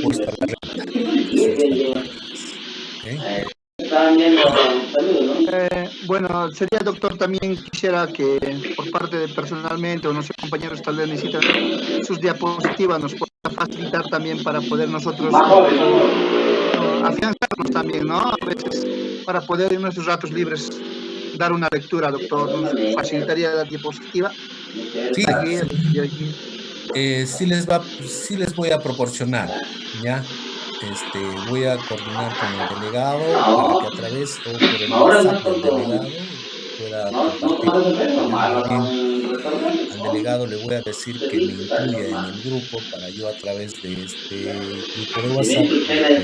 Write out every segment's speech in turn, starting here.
puesto a la renta. Eso es lo que es. ¿Okay? Bueno, sería, doctor, también quisiera que por parte de personalmente o nuestros compañeros tal vez necesitan sus diapositivas, nos pueda facilitar también para poder nosotros afianzarnos también, ¿no? A veces para poder en nuestros ratos libres dar una lectura, doctor, nos facilitaría la diapositiva. Sí, Aquí, sí. y aquí. Sí les voy a proporcionar, ¿ya? Voy a coordinar con el delegado para que a través o por el WhatsApp del delegado pueda compartir, ¿ya? Más bien, al delegado le voy a decir que me incluya en el grupo para yo a través de este grupo de WhatsApp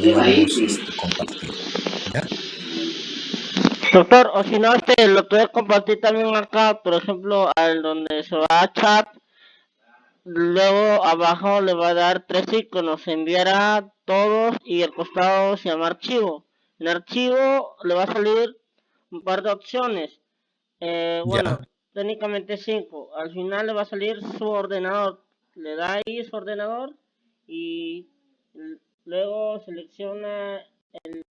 podríamos compartir, ¿ya? Doctor, o si no, lo puede compartir también acá, por ejemplo, al donde se va a chat. Luego abajo le va a dar 3 iconos, enviará todos y al costado se llama archivo. En archivo le va a salir un par de opciones. Ya, Bueno, técnicamente 5. Al final le va a salir su ordenador. Le da ahí su ordenador y luego selecciona el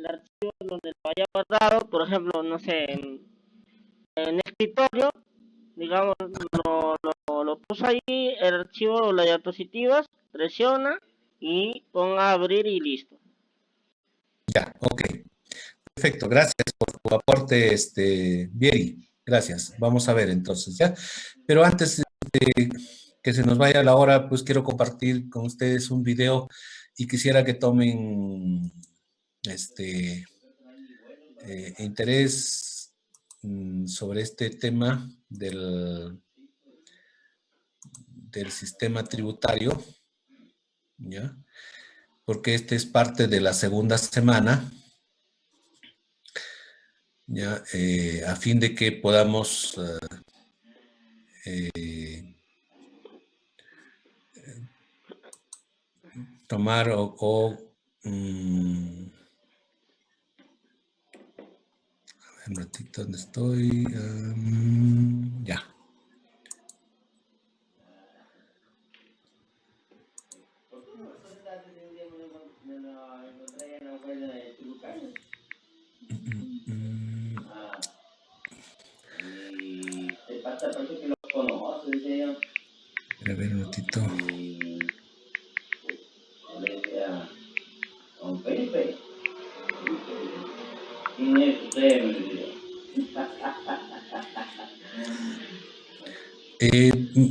archivo donde lo haya guardado. Por ejemplo, no sé, en escritorio, digamos, lo puso ahí, el archivo, las diapositivas, presiona y ponga a abrir y listo. ya, ok. Perfecto, gracias por tu aporte, Vieri. Gracias. Vamos a ver entonces, ¿ya? Pero antes de que se nos vaya la hora, pues quiero compartir con ustedes un video y quisiera que tomen interés sobre este tema del sistema tributario, ¿ya? Porque este es parte de la segunda semana, ¿ya? A fin de que podamos tomar un ratito, ¿dónde estoy? Ya. A ver un ratito.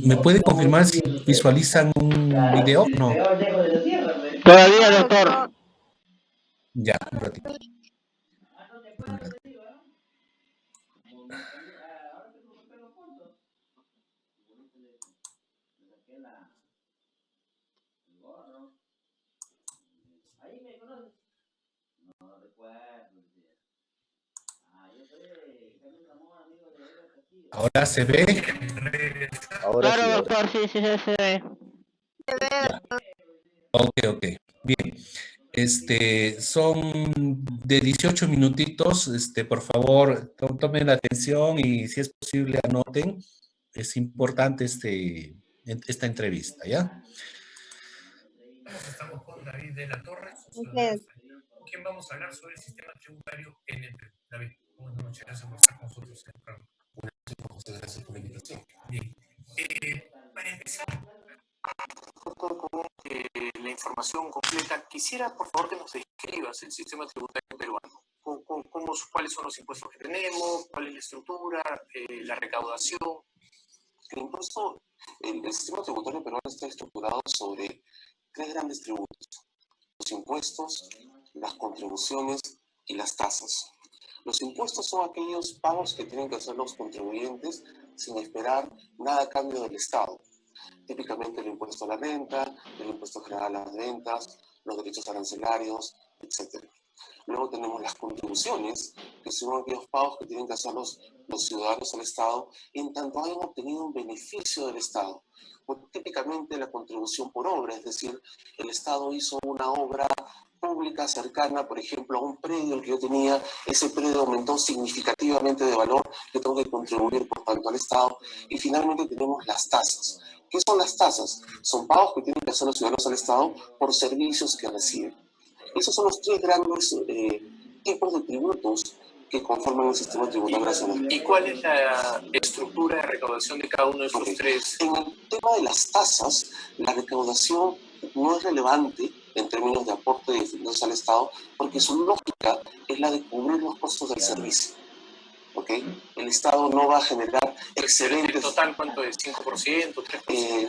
¿Me puede confirmar si visualizan un video? No. Todavía, doctor. Ya, un ratito. Un ratito. ¿Ahora se ve? Ahora Claro, sí, ahora doctor, sí. sí, sí, sí, sí. Ya. Ok. Bien. Son de 18 minutitos. Por favor, tomen la atención y si es posible anoten. Es importante esta entrevista, ¿ya? Estamos con David de la Torre, ciudadano español, con quien vamos a hablar sobre el sistema tributario en el Perú. David, buenas noches, gracias por estar con nosotros en el programa. Muchas gracias por la invitación. Bien. Para empezar, la información completa, quisiera por favor que nos describas el sistema tributario peruano. ¿Cuáles son los impuestos que tenemos? ¿Cuál es la estructura? ¿La recaudación? El sistema tributario peruano está estructurado sobre 3 grandes tributos: los impuestos, las contribuciones y las tasas. Los impuestos son aquellos pagos que tienen que hacer los contribuyentes sin esperar nada a cambio del Estado. Típicamente el impuesto a la renta, el impuesto general a las rentas, los derechos arancelarios, etc. Luego tenemos las contribuciones, que son aquellos pagos que tienen que hacer los ciudadanos al Estado en tanto hayan obtenido un beneficio del Estado. Típicamente la contribución por obra, es decir, el Estado hizo una obra pública cercana, por ejemplo, a un predio que yo tenía, ese predio aumentó significativamente de valor, yo tengo que contribuir por tanto al Estado. Y finalmente tenemos las tasas, ¿Qué son las tasas? Son pagos que tienen que hacer los ciudadanos al Estado por servicios que reciben. Esos son los tres grandes tipos de tributos que conforman el sistema tributario nacional. ¿Y cuál es la estructura de recaudación de cada uno de esos tres? En el tema de las tasas, la recaudación no es relevante en términos de aporte de fondos al Estado, porque su lógica es la de cubrir los costos del servicio. ¿Okay? El Estado no va a generar excedentes. ¿En total cuánto es? ¿5%? ¿3%?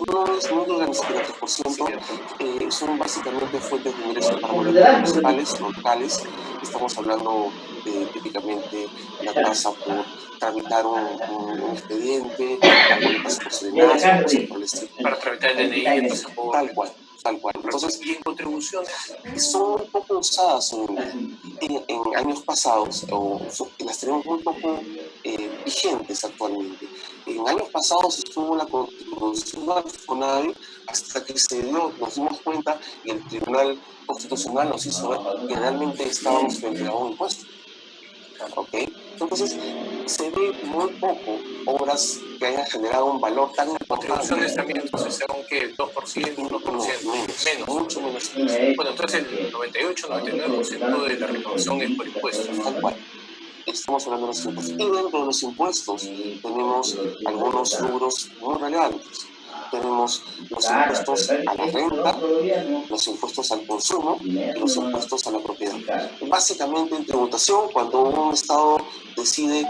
No llega ni siquiera al 3%. Son básicamente fuentes de ingresos para boletos municipales, locales. Estamos hablando típicamente la tasa por tramitar un expediente, la boletas por serenazgo, cosas por el estilo. Para tramitar el DNI, el pasaporte. Tal cual. Entonces, ¿y en contribuciones? Son muy poco usadas en años pasados, o las tenemos muy poco vigentes actualmente. En años pasados estuvo la contribución al FONAVE hasta que nos dimos cuenta y el Tribunal Constitucional nos hizo ver que realmente estábamos frente a un impuesto. ¿Okay? Entonces, se ve muy poco obras que hayan generado un valor tan importante. Contribuciones también, entonces, según que 2%, 1%, menos. Mucho menos. Bueno, entonces el 98-99% de la recaudación es por impuestos. Tal cual. Estamos hablando de los impuestos. Y dentro de los impuestos tenemos algunos rubros muy relevantes. Tenemos los impuestos a la renta, los impuestos al consumo y los impuestos a la propiedad. Básicamente en tributación, cuando un Estado decide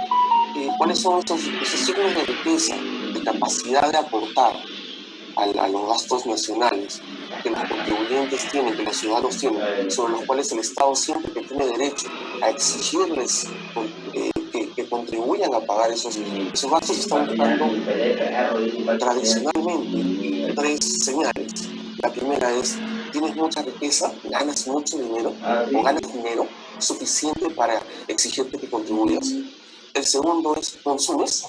cuáles son esos signos de riqueza, de capacidad de aportar a los gastos nacionales que los contribuyentes tienen, que los ciudadanos tienen, sobre los cuales el Estado siempre que tiene derecho a exigirles que contribuyan a pagar esos gastos, están buscando tradicionalmente tres señales. La primera es: tienes mucha riqueza, ganas mucho dinero o ganas dinero suficiente para exigirte que contribuyas. El segundo es: consumes.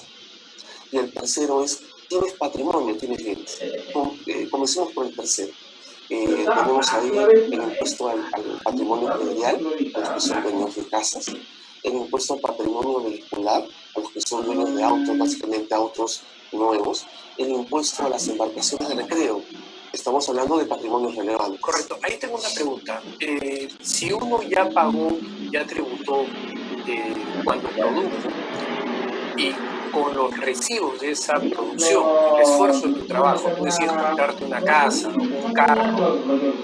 Y el tercero es: tienes patrimonio, tienes bienes. Comencemos por el tercero. Tenemos ahí el impuesto al patrimonio predial, a los que son dueños de casas, el impuesto al patrimonio vehicular, a los que son dueños de autos, básicamente autos nuevos, el impuesto a las embarcaciones de recreo. Estamos hablando de patrimonios relevantes. Correcto. Ahí tengo una pregunta. Si uno ya pagó, ya tributó cuando produjo, y con los recibos de esa producción, el esfuerzo de tu trabajo, tú decides comprarte una casa, un carro,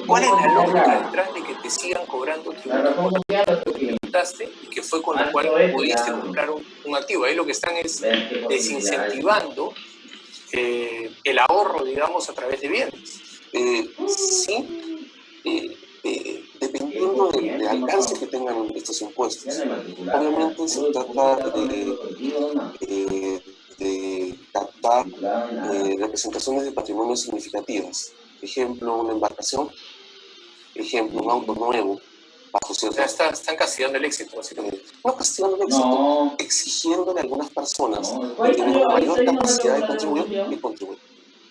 ¿cuál es la lógica detrás de que te sigan cobrando tributos por lo que tributaste y que fue con lo cual pudiste comprar un activo? Ahí lo que están es desincentivando el ahorro, digamos, a través de bienes. Sí, dependiendo del alcance que tengan estos impuestos. Obviamente se trata de captar representaciones de patrimonio significativas. Ejemplo, una embarcación. Ejemplo, un auto nuevo. Bajo cierto... O sea, están castigando el éxito, básicamente. No castigando el éxito, exigiéndole a algunas personas que tienen una mayor capacidad de contribuir que contribuir.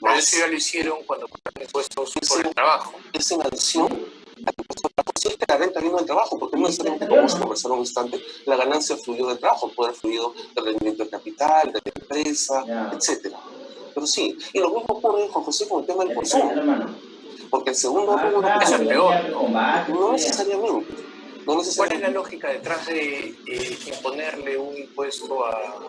Pero eso ya lo hicieron cuando pagaron impuestos por el trabajo. Es en adición al impuesto al trabajo. Si es que la renta vino del trabajo, porque no necesariamente, como vamos a conversar un instante, la ganancia fluyó del trabajo, puede haber fluido del rendimiento del capital, de la empresa, etc. Pero sí, y lo mismo ocurre, Juan José, con el tema del consumo. Porque el segundo rubro... Eso es peor, ¿no? No necesariamente. ¿Cuál es la lógica detrás de imponerle un impuesto a,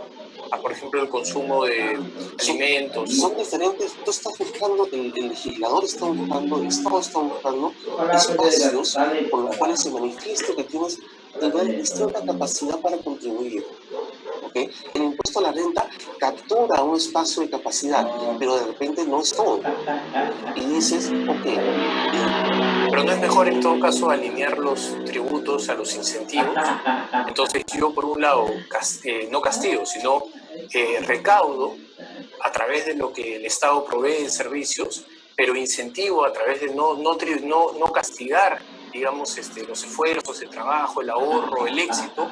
por ejemplo, el consumo de alimentos? Son diferentes. Tú estás buscando, el legislador está buscando, el Estado está buscando espacios por los cuales se manifieste que tienes distinta capacidad para contribuir. ¿Okay? El impuesto a la renta captura un espacio de capacidad, pero de repente no es todo. Y dices, ok. Pero no es mejor en todo caso alinear los tributos a los incentivos. Entonces yo por un lado no castigo, sino recaudo a través de lo que el Estado provee en servicios, pero incentivo a través de no castigar, digamos, los esfuerzos, el trabajo, el ahorro, el éxito,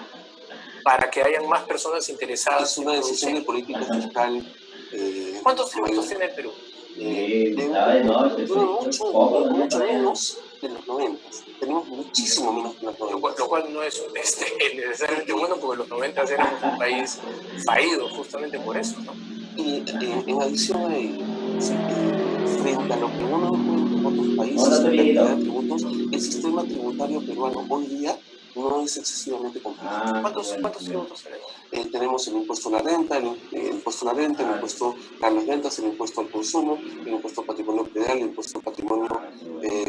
para que hayan más personas interesadas. Es una decisión de política fiscal. ¿Cuántos tributos tiene el Perú? Tiene mucho menos que en los 90. Tenemos muchísimo menos que en los 90. Lo cual no es necesariamente bueno, porque los 90 éramos un país fallido justamente por eso, ¿no? Y en adición a ello, frente a lo que uno encuentra en otros países en cantidad de tributos, el sistema tributario peruano hoy día no es excesivamente complejo. ¿Cuántos tributos tenemos? Tenemos el impuesto a la renta, el impuesto a las rentas, el impuesto al consumo, el impuesto al patrimonio predial, el impuesto al patrimonio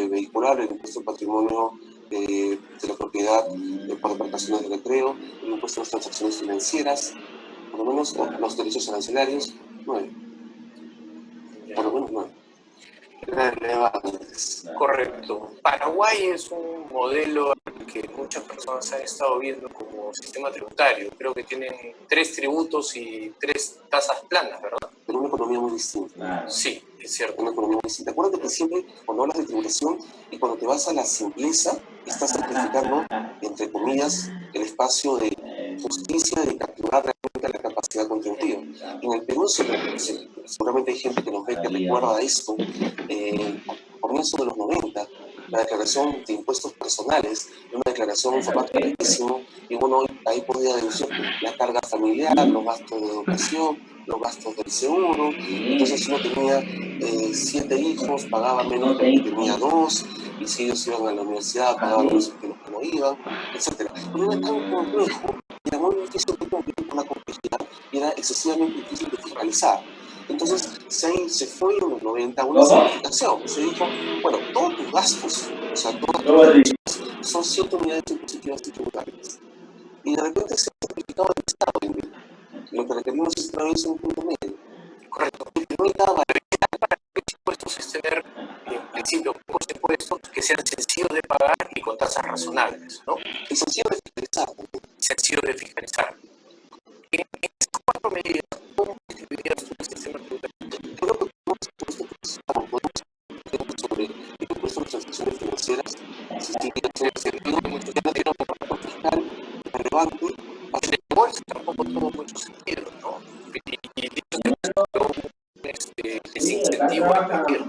vehicular, el impuesto al patrimonio de la propiedad por demarcaciones de recreo, el impuesto a las transacciones financieras, por lo menos los derechos arancelarios, 9. Por lo menos 9. Relevantes. Correcto. Paraguay es un modelo al que muchas personas han estado viendo como sistema tributario. Creo que tienen 3 tributos y 3 tasas planas, ¿verdad? Pero una economía muy distinta. Sí, es cierto. Una economía muy distinta. Acuérdate que siempre cuando hablas de tributación y cuando te vas a la simpleza, estás sacrificando, entre comillas, el espacio de justicia, de capturar realmente la capacidad contributiva. En el Perú, seguramente hay gente que nos ve que recuerda esto, por comienzo de los 90, la declaración de impuestos personales, una declaración en formato larguísimo, y bueno, ahí podía deducir la carga familiar, los gastos de educación, los gastos del seguro. Entonces, si uno tenía 7 hijos, pagaba menos que el que tenía 2, y si ellos iban a la universidad, pagaban menos que los que no iban, etc. Pero era tan complejo, era muy difícil de cumplir con la complejidad, y era excesivamente difícil de fiscalizar. Entonces se fue en los 90 una simplificación. Se dijo, bueno, todos tus gastos, o sea, todas tus gastos son 7 unidades impositivas y tributarias. Y de repente se ha simplificado el Estado. Lo que requerimos es otra vez un punto medio. Correcto. Que permita variedad para los impuestos es tener, en principio, pocos impuestos que sean sencillos de pagar y con tasas razonables, ¿no? Y sencillo de fiscalizar. Sencillo de fiscalizar. En esas 4 medidas, ¿cómo describirías tú el sistema tributario? Creo que podemos sobre el impuesto a las transacciones financieras, si ya no tiene un impacto fiscal relevante. En el bolso tampoco tuvo mucho sentido, ¿no? Y dicho que desincentivo a invertir.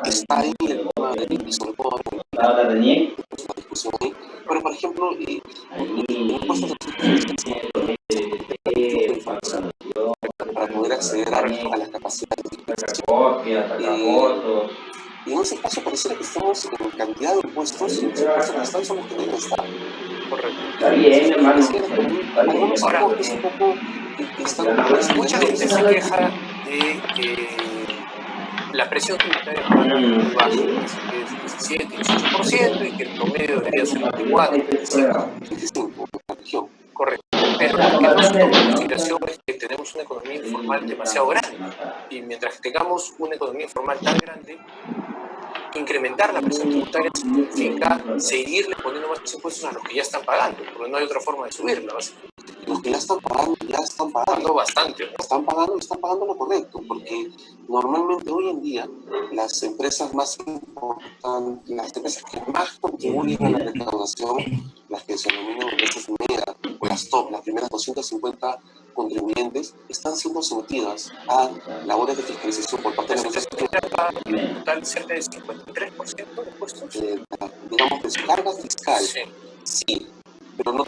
Está ahí el tema y sobre todo la discusión ahí. Pero, por ejemplo, el impuesto a las transacciones financieras para poder acceder a las capacidades de fiscalización. Y en ese caso pareciera que estamos en cantidad de impuestos y los impuestos que están son los que deben estar. Correcto. Está bien, hermano. Algunos aportes un poco que están... Mucha gente se queja de que la presión tributaria es muy baja, es 17, 18%, y que el promedio debería ser 24, 25. Correcto. Pero lo que no se toma en consideración es que tenemos una economía informal demasiado grande. Y mientras que tengamos una economía informal tan grande, incrementar la presión tributaria significa seguirle poniendo más impuestos a los que ya están pagando, porque no hay otra forma de subirla, básicamente. Los que ya están pagando Bastante, ¿no? están pagando lo correcto, porque normalmente hoy en día las empresas más importantes, las empresas que más contribuyen a la recaudación, las que se denominan empresas mega o las top, las primeras 250 contribuyentes, están siendo sometidas a labores de fiscalización por parte de las empresas en total cerca de 53% de impuestos. Digamos, de su carga fiscal, sí, pero no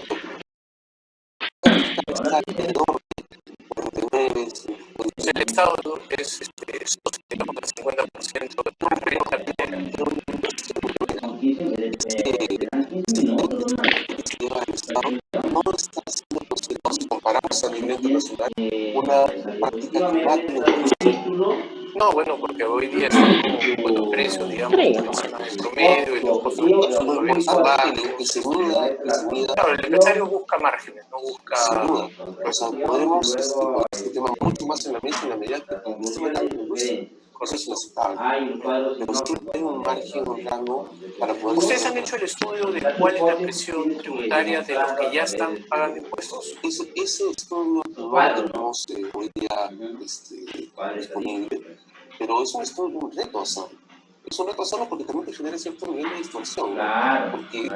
el Estado es digamos, el 50% de la renta no está siendo considerado, si comparamos a nivel internacional, una práctica que va a tener. No, bueno, porque hoy día están con buenos precios, digamos, encima del promedio, y los costos todavía son bajos. Claro, el empresario busca márgenes, no busca... O sea, podemos poner este tema mucho más en la mesa en la medida que este tema cosas inaceptables. Pero siempre hay un margen, un rango para poder... ¿Ustedes han hecho el estudio de cuál es la presión tributaria de los que ya están pagando impuestos? Ese estudio no lo tenemos hoy día disponible, pero es un reto hacerlo. Es un reto hacerlo porque también te genera cierto nivel de distorsión. Claro, porque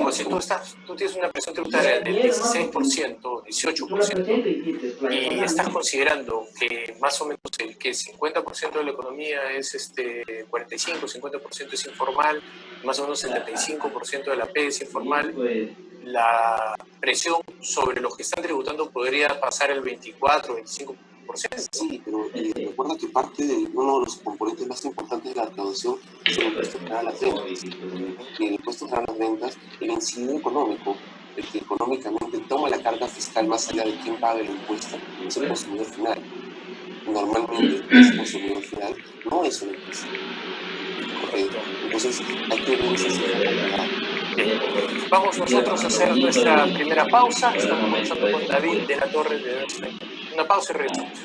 pues si tú tienes una presión tributaria del 16%, 18%, y estás considerando que más o menos el 50% de la economía es 45, 50% es informal, más o menos el 75% de la P es informal, la presión sobre los que están tributando podría pasar el 24, 25%. Sí, pero el recuerda que parte de uno de los componentes más importantes de la recaudación es el impuesto general a las rentas. Y el impuesto general a las rentas, el incidido económico, el que económicamente toma la carga fiscal más allá de quién paga el impuesto, es el consumidor final. Normalmente, ese consumidor final no es una empresa. Entonces, hay que ver esa cifra. Bien. Vamos nosotros a hacer nuestra primera pausa. Estamos conversando con David de la Torre de Una pausa y regresamos.